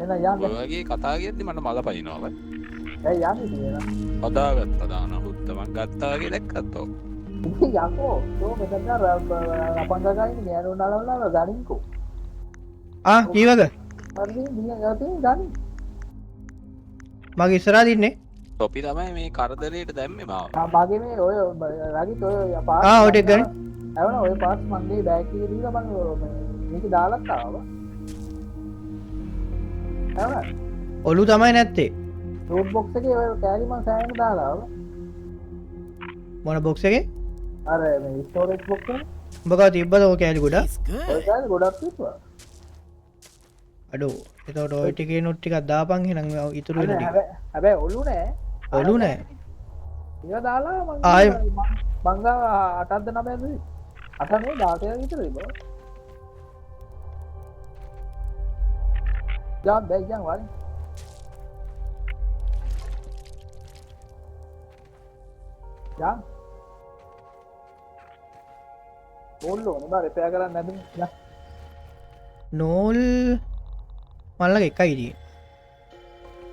එන යන්න. ඔය වගේ කතා කියද්දි මට මල පනිනවා බයි ඒ යන්නේ කියලා. හදාගත්තා දාන හුත්ත මං ගත්තා වගේ දැක්කත් ඔක් ඉතින් යකෝ තෝ මෙතන රපංගගයින් නෑනෝ නලවලා ගනින්කෝ. ආ ඊවක හරි දින යතින් ගනි. මගේ ඉස්සරහා දින්නේ. තොපි තමයි මේ කරදරේට දැම්මේ මාව මගේ මේ ඔය රගිත් ඔය පාස්. ආ ඔය ටික ගන්න. ඇවන ඔය පාස් මන්ගේ බෑග් එකේ දීලා මම මේක දාලත් ආවා. ඇවන ඔලු තමයි නැත්තේ. රූට් බොක්ස් එකේ ඔය කෑලි මම සෑහෙන දාලා ආවා. මොන බොක්ස් එකේ? අර මේ ස්ටෝරේජ් බොක්ස් එක. උඹ ගාව තිබ්බද ඔය කෑලි ගොඩක්? He's good. ඔය කෑලි ගොඩක් තිබ්බා. අඩෝ එතකොට ඔය ටිකේ නොට් ටිකක් දාපන් එහෙනම් ඉතුරු වෙන ටික. හැබැයි ඔලු නෑ. ඔලු නෑ. ඒක දාලා මං ආයෙ- මංගා 8ක්ද 9ක්ද 8 නේ 16 විතර තිබ්බා. ජාම් බැග් යන් වරි. ජාම්. ඕල්ලෝනේ බා රිපෙයාර් කරන්න නැද්ද? යා. නෝල් මල්ලගේ එකයි තියෙන්නේ.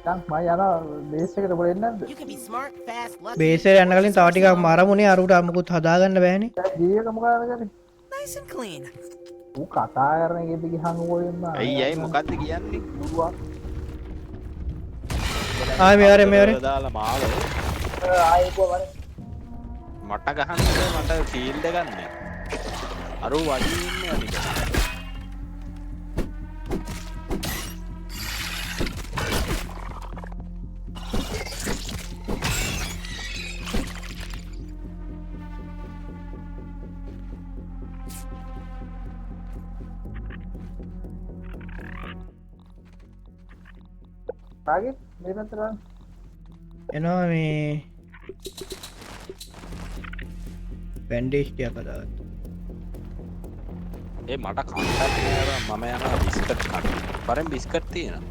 ජාම් මම යනවා බේස් එකට පොර එන්නේ නැද්ද? You can be smart, fast, lucky. Base එකට යන්න කලින් තව ටිකක් මරමුනේ අරුට මුකුත් හදාගන්න බෑනේ. දැන් ජීවික මොකද කරන්නේ? Nice and clean. ඌ කතා කරන එකෙදි ගිහන් ඕයෙන්න. ඇයි මොකද්ද කියන්නේ ඌවා. ආ මේවරේ දාලා මාව ආයෙ කොහොමද? මට ගහන්න මට ෆීල්ඩ් එකක් නැහැ අර වඩි ඉන්නේ අනික කාගේ මේ පැත්තට වань. එනවා මේ බැන්ඩේජ් ටිකක් හදාගන්න. ඒ මට කන්ටත් නෑ මම යනවා බිස්කට් කන්න පරෙන් බිස්කට් තියෙනවා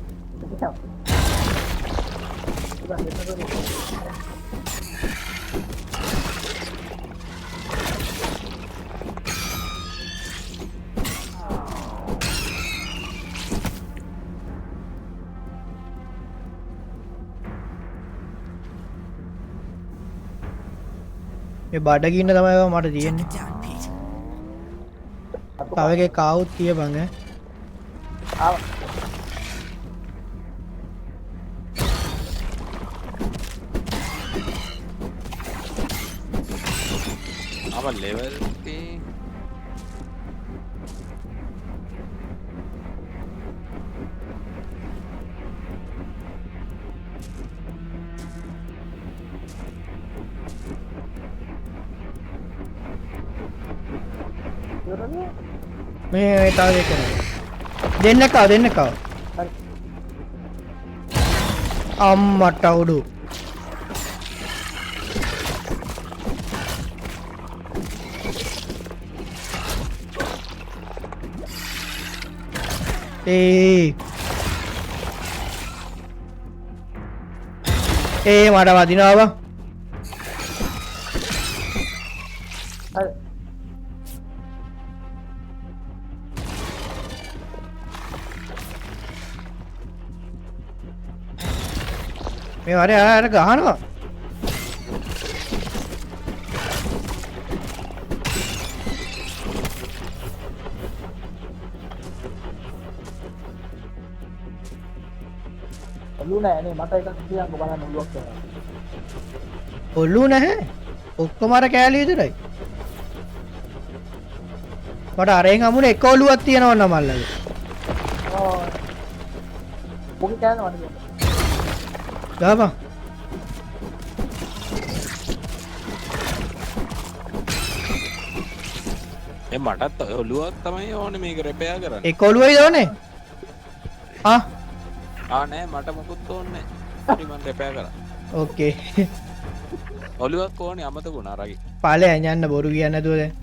මේ බඩගින්න තමයි මට තියෙන්නේ. Down, Pete. තව එකේ කාවුත් තියපන් ඈ. ආවා. අම ලෙවල් වගේ. මේ තව දෙක දෙන්නක ආව දෙන්නක ආව හරි. අම්මට උඩු මට වදිනවා බං හරි. මේ වරේ අර ගහනවා ඔලු නෑනේ මට එකක් කියන්න බලන්න ඔලුවක් කරා. ඔල්ලු නැහැ ඔක්කොම අර කෑලි විතරයි මට අරෙන් අමුණ එක ඔලුවක් තියෙනව නම් මල්ලගේ ඔව්. මොකද කියන්නේ මට කියන්න. ගහපන් මටත් ඔලුවක් තමයි ඕනේ මේක රෙපෙයා කරන්න. එක ඔලුවයි ඕනේ නෑ මට මොකුත් ඕනේ නෑ. හරි මම රෙපෙයා කරා. ඕකේ ඔලුවක් ඕනේ අමතකුණා රගි. ඵලයන් යන්න බොරු කියන්නේ නැතුව දැන්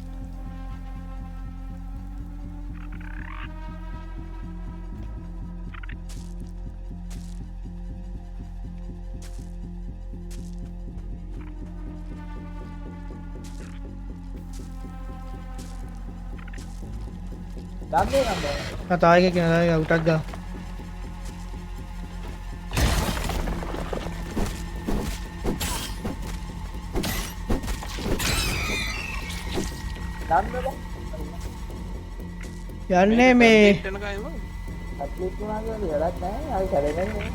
දන්නේ නේද? තායක කියන තායක උටක් ගා යන්නේ මේ ඇත්ලිට් වුණා කියලා වැඩක් නැහැ. ආයි කැඩෙන්නේ.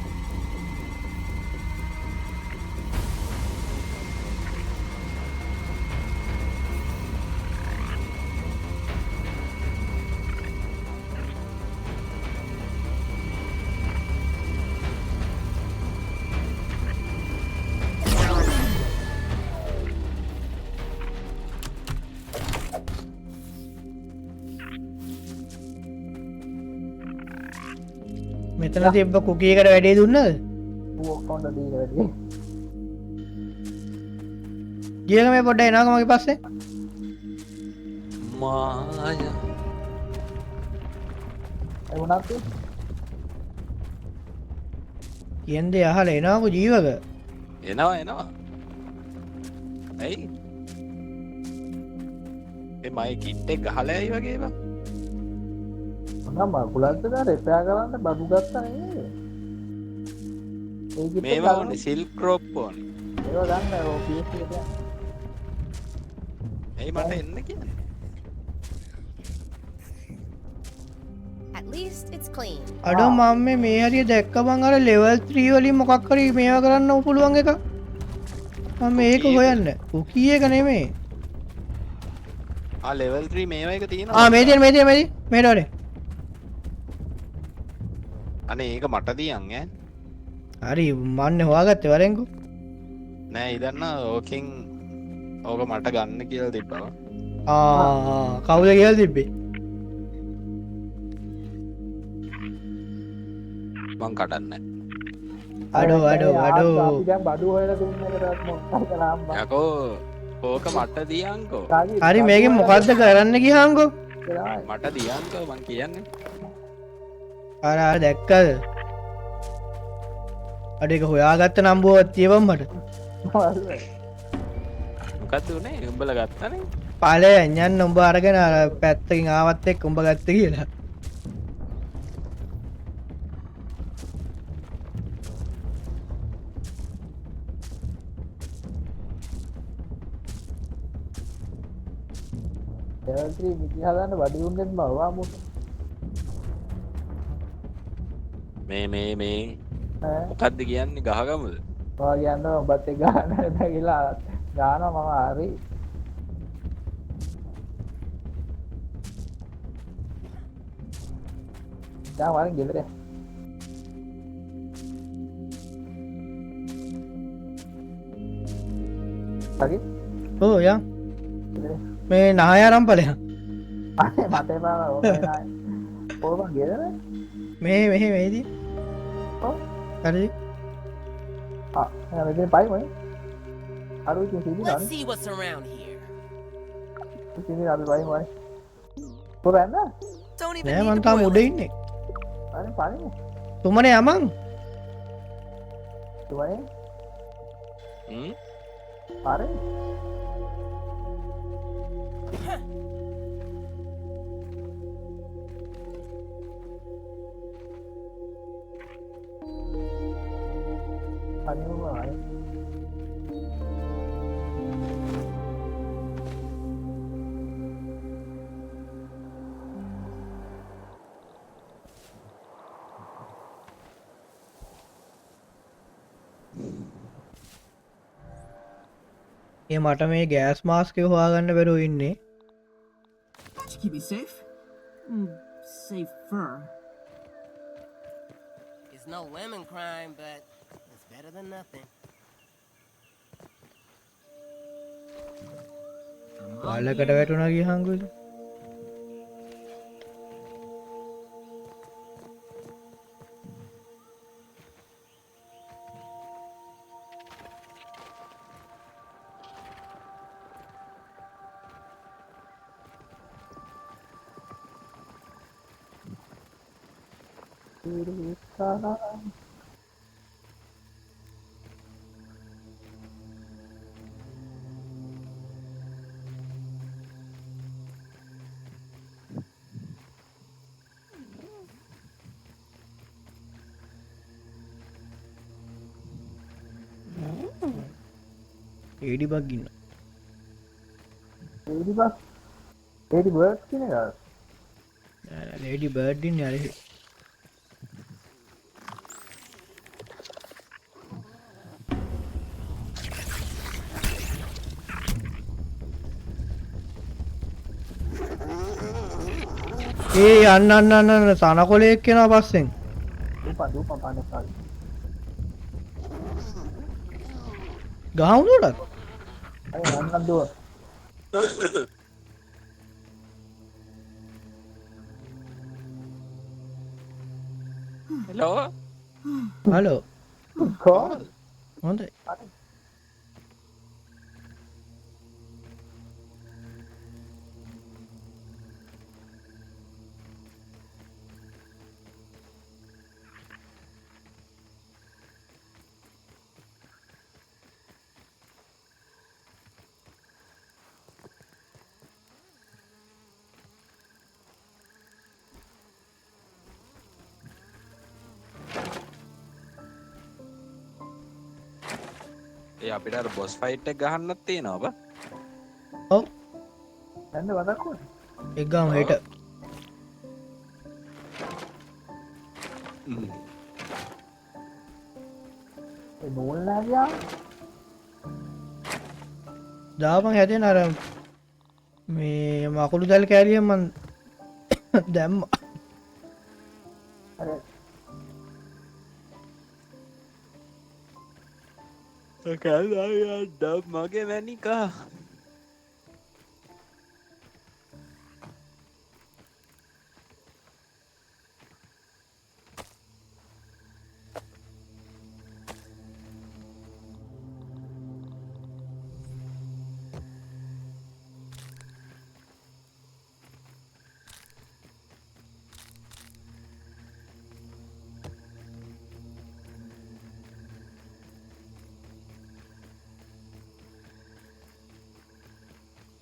මෙතන තිබ්බ කුකී එකට වැඩේ දුන්නද? ඌ ඔක්කොම දීලා වැඩි. ගියක මේ පොඩ්ඩක් එනවාක මගේ පස්සේ. මාය ඒ වුණාත් කියන්නේ අහලා එනවාක ජීවක. එනවා ඇයි මයි කිට් එක ගහලා ඇයි වගේ බං මම කුලන්ට දා රෙපෙයා කරන්න බඩු ගත්තා නේද? ඒ කිට් මේවා ඕනේ සිල්ක් රොප් ඕනේ. ඒවා ගන්න ඔය PS එකට. ඇයි මට එන්න කියන්නේ? At least it's clean. අඩෝ මම මේ හරිය දැක්ක බං අර level 3 වලින් මොකක් හරි මේවා කරන්න පුළුවන් එකක්. මම මේක හොයන්න. කුකී එක නෙමෙයි. level 3 මේවා එක තියෙනවා. මේ වරේ. අනේ ඒක මට තියන් ඈ. හරි මන්නේ හොයාගත්තේ වරෙන්කෝ. නෑ ඉදන්න ඕකෙන් ඕක මට ගන්න කියලා තිබ්බවා. කවුද කියලා තිබ්බේ? මං කඩන්නේ. අඩෝ අපි දැන් බඩු හොයලා දුන්න එකටත් මොකක්ද කරාම් බං. යකෝ ඕක මට දියන්කෝ. හරි මේකෙන් මොකද්ද කරන්න ගියාම්කෝ? මට දියන්කෝ මං කියන්නේ. අර දැක්කද? අඩ ඒක හොයාගත්ත නම්බුවක් තියවම් මට. මොකද්ද උනේ? උඹලා ගත්තනේ. ඵලයන් යන්න උඹ අරගෙන අර පැත්තකින් ආවත් එක්ක උඹ ගත්තේ කියලා. level 3 මිටි හදන්න බඩු උන්ගෙන් බවා මුත්. මේ ඈ මොකද්ද කියන්නේ ගහගමුද? ඔයා කියන්නේ ඔබත් එක්ක ගන්න කියලා ගානවා මම හරි. දැන් වරින් ගෙදර. හරි. ඔව් යන් ගෙදර. මේ නාය ආරම්භලයක්. අනේ මට එපා ඕක එනයි. ඕක මං ගෙදර. මෙහෙ මෙහෙදී ඔව්. හරි එයා මෙතන පයි මොයි. අර ඉතින් සීදි Let's නානේ. see what's around here. සීදි අපි පයි මොයි. කොරන්න? Don't even නෑ need මං to තාම boil උඩ it. ඉන්නේ අනේ පයිනේ. තුමනේ යමන් තුමනේ. හ්ම් අර අනිවාර්යයෙන් ඒ මට මේ ගෑස් මාස්කය හොයාගන්න බැරුව ඉන්නේ To keep me safe? Safer. It's no lemon crime, but it's better than nothing. වල්ලකට වැටුණා ගිය හංගුල ඒඩි බග්ගින්න ඒඩි බර්ඩ්ස් කියන එක. ලේඩි බර්ඩ්ඩින් අර ඒ අන්න සනකොලෙක් කෙනා පස්සෙන් දූපන් පාන්න කාලේ. ගහවුණටත් අය අන්න දුව. හෙලෝ හලෝ කෝ හොඳයි ඒ අපිට අර බොස් ෆයිට් එක ගහන්නත් තියෙනවා බා ඔව් දැන් වදක් කො. එක්ගම් හෙට ඒ නෝල් නෑගියා. දාපන් හැදෙන අර මේ මකුළු දැල් කෑලිය මන් දැම්ම අර කැල්ඩ මගේ වැනිකා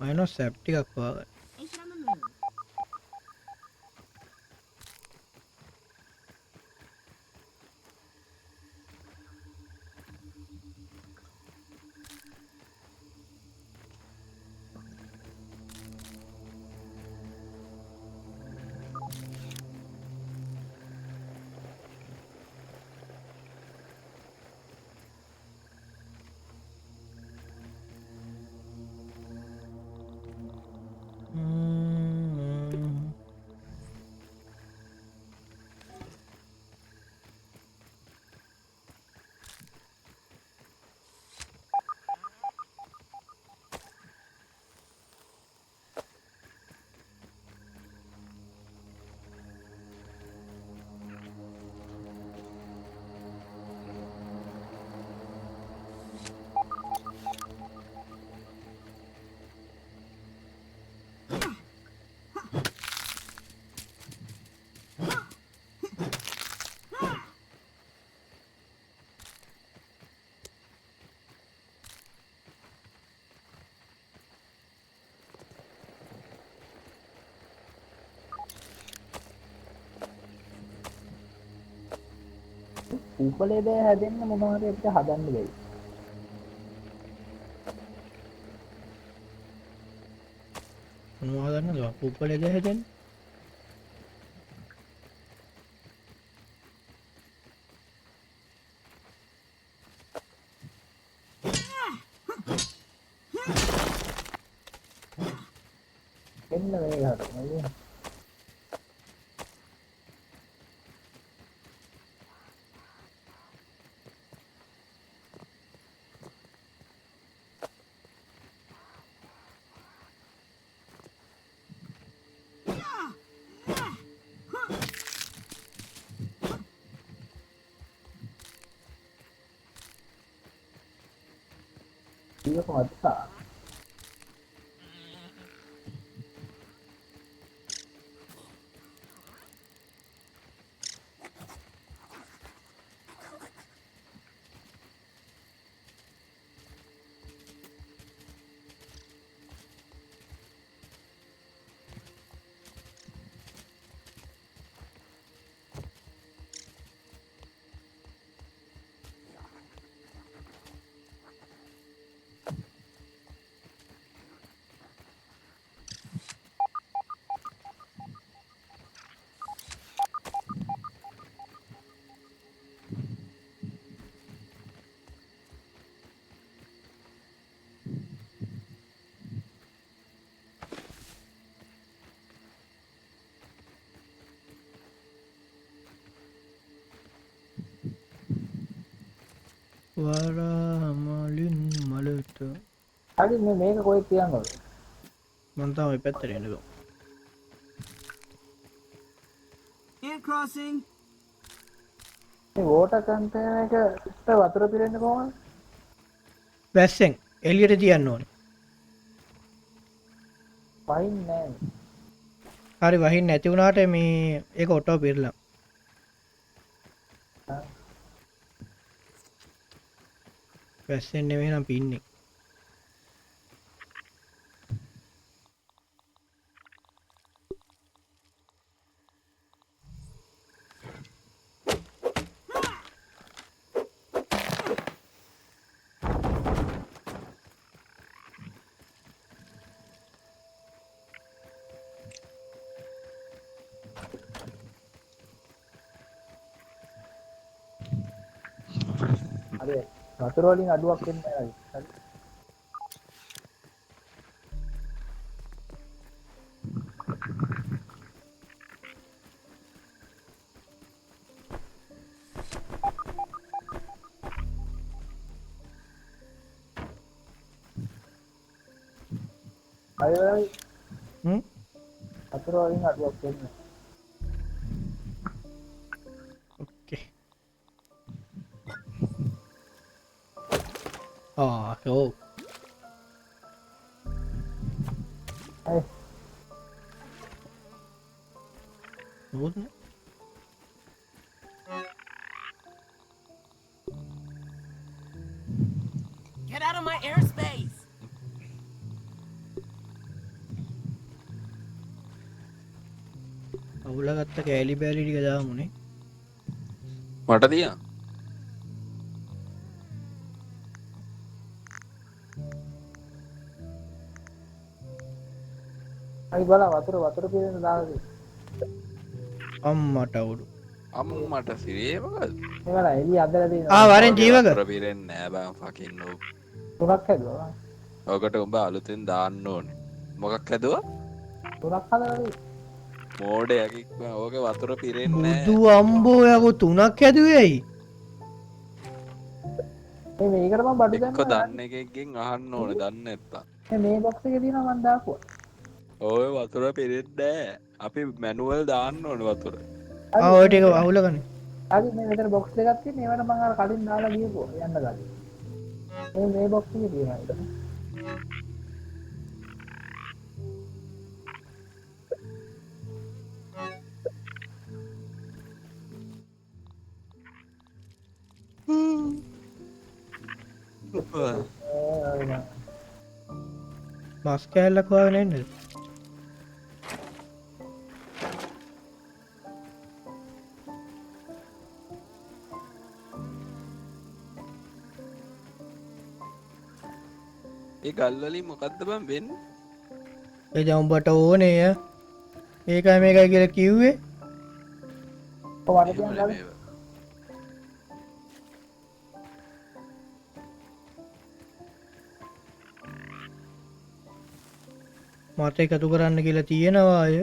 අයනො සැප්ටිකක් වාගන්න Station on the move. උපලේ දේ හැදෙන්න මොනවා හරි අපිට හදන්න බැයි. මොනවද හදන්නද උපලේද හැදෙන්නේ එන්න මේකට නේද? Iya kok nggak bisa. වරාමලින් මලට Tadi මේක කොහෙද තියන්නද? මම තමයි පැත්තට එනවා Ant crossing. මේ වෝටර් කන්ටේනර් එක ඉස්ස වතුර පිරෙන්නේ කොහොමද? වැස්සෙන් එළියට තියන්න ඕනේ වහින්නේ නැහැ. හරි වහින්න නැති වුණාට මේ ඒක ඔටෝ පිරලා වැස්සෙන් නෙවෙයි නම් පින්නේ හරි. වතුර වලින් අඩුවක් වෙන්නේ නැහැ. හරි. අය වතුර වලින් අඩුවක් වෙන්නේ. ඕකේ ඔව් අය මොකද Get out of my airspace! අවුලගත්ත කෑලි බෑලි ටික දාමුනේ මට තියන් අයි බලා වතුර පිරෙන්න දාලා අම්මට අවුලු අම්මට සිරේ මොකද මේ බලන්න එළිය අදලා දෙනවා. වරෙන් ජීවක වතුර පිරෙන්නේ නෑ බං ෆකින් නෝ තුනක් හැදුවා. ඔකට උඹ අලුතෙන් දාන්න ඕනේ මොකක් හැදුවා තුනක් හදලා දෙයි. මෝඩයක් බං ඕක වතුර පිරෙන්නේ නෑ බුදු අම්බෝ යකෝ තුනක් හැදුවේ ඇයි මේ මේකට මම බඩු එක්ක දන්න එකෙක්ගෙන් අහන්න ඕනේ දන්නේ නැත්තම් මේ බොක්ස් එකේ තියෙනවා මම දාපුවා. ඔය වතුර පිරෙන්නේ නෑ අපි මැනුවල් දාන්න ඕනේ වතුර ඔය ටික අවුලගන්නේ හරි මේ මෙතන බොක්ස් එකක් තියෙන ඒවට මම අර කලින් දාලා ගියපුවා යන්න ගන්න. මේ බොක්ස් එකේ තියෙනවා ඒක. මස් කෑල්ලක් හොයාගෙන එන්නද ඒ ගල්වලින් මොකක්ද බං වෙන්නේ? ඒ දැන් උඹට ඕනේ ඒකයි මේකයි කියලා කිව්වේ. කොහොමද එහෙම කියන්නේ නෙමෙයි. මට එකතු කරන්න කියලා තියෙනවා අය.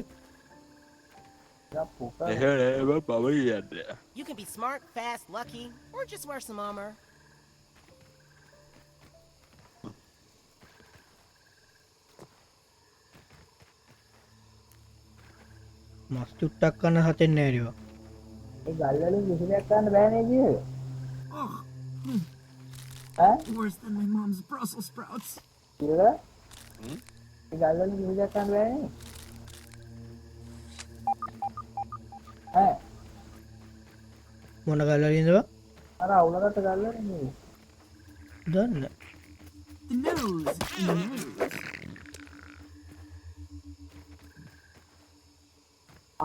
එහෙම නෑ බං බබ කියන්නේ. You can be smart, fast, lucky, or just wear some armor. මස් චුට්ටක් කන්න හතෙන්නේ නෑරිවා. ඒ ගල් වලින් කිසි දෙයක් ගන්න බෑ නේද ඒක? Ugh, ඈ? worse than my mom's Brussels sprouts. කියලා? ඒ ගල් වලින් කිසි දෙයක් ගන්න බෑ නේ. ඈ? මොන ගල් වලින්ද බං? අර අවුලකට ගල් වලින් නේ. දන්න. The nose. In the nose.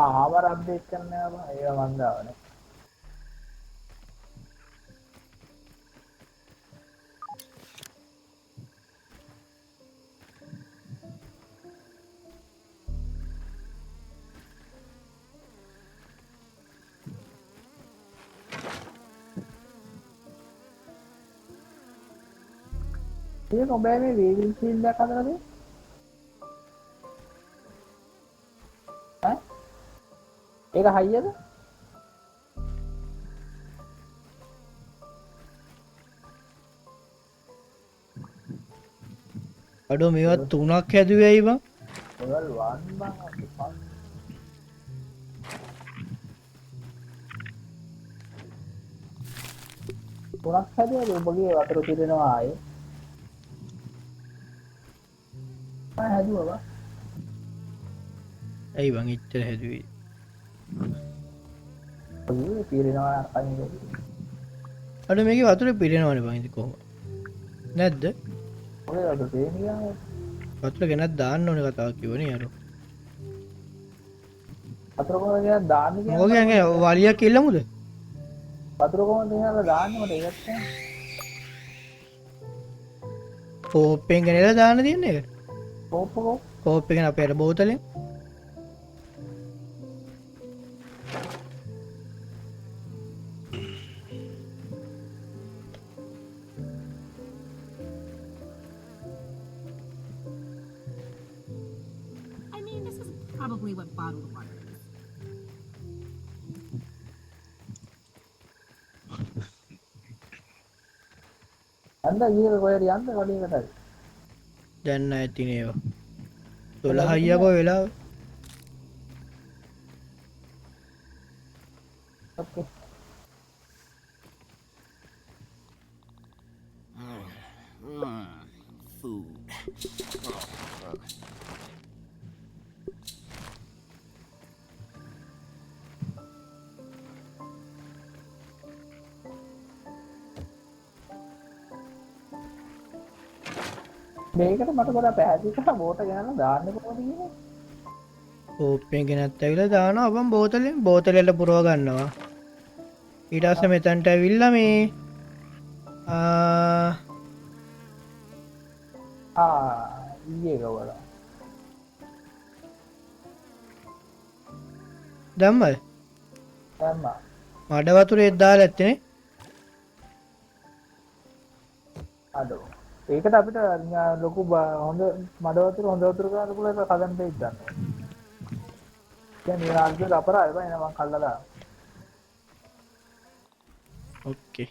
ආවර අප්ඩේට් කරන්න ආවා. ඒක මන් දාවනේ. ඒක ඔබේ මේ වේවිල් ෆීල්ඩ් එකක් හදලා දෙන්නේ. ඈ? ඒක හයියද? අඩෝ මේවත් 3ක් හැදුවේ ඇයි බං? level 1 බං අපි පස්. තුනක් හැදුවද ඔබගේ වතුර පිරෙනවා ආයේ? හැදුවා බං. ඇයි බං ඉච්චර හැදුවේ? ඔය පිරෙනවා අනිත්. අඩෝ මේකේ වතුර පිරෙනවනේ බං ඉතින් කොහොමද? නැද්ද? ඔය වතුර පිරෙනවා. වතුර ගෙනත් දාන්න ඕනේ කතාවක් කිව්වනේ අර. වතුර කොහොමද කියලා දාන්නේ කියන්නේ? මොකෝ කියන්නේ වලියක් ඉල්ලමුද? වතුර කොහොමද කියලා දාන්නේ මට ඒකත් නැහැ. කෝප්පෙන් ගෙනලා දාන්න තියන්නේ ඒක. කෝප්පකෝ කෝප් එකෙන් අපේ අර බෝතලෙන්. I mean, this is probably what bottled water is. අන්න ඊයේ කොහෙද යන්නේ කඩේකට? දැන් නැහැ තිනේ ඒවා. 12 යකෝ වෙලාව. ඔකේ. Food. මේකට මට ගොඩක් පැහැදිලි කරා බෝට ගෙනල්ලා දාන්නේ කොහොමද කියන්නේ? කෝප්පෙන් ගෙනත් ඇවිල්ලා දානවා අපන් බෝතලෙන් බෝතලෙට පුරව ගන්නවා. ඊට පස්සේ මෙතනට ඇවිල්ලා මේ ඊයේ ගවලා. දැම්මද? දැම්මා. මඩ වතුරේ දාලා ඇත්තේ අඩෝ. ඒකට අපිට ලොකු හොඳ මඩ වතුර හොඳ වතුර ගන්න පුළුවන් එක කලන් දෙයක් ගන්න. දැන් මේ රාජ්‍යයට අපරාධයි බෑ මම කල්ලා දානවා. ඕකේ.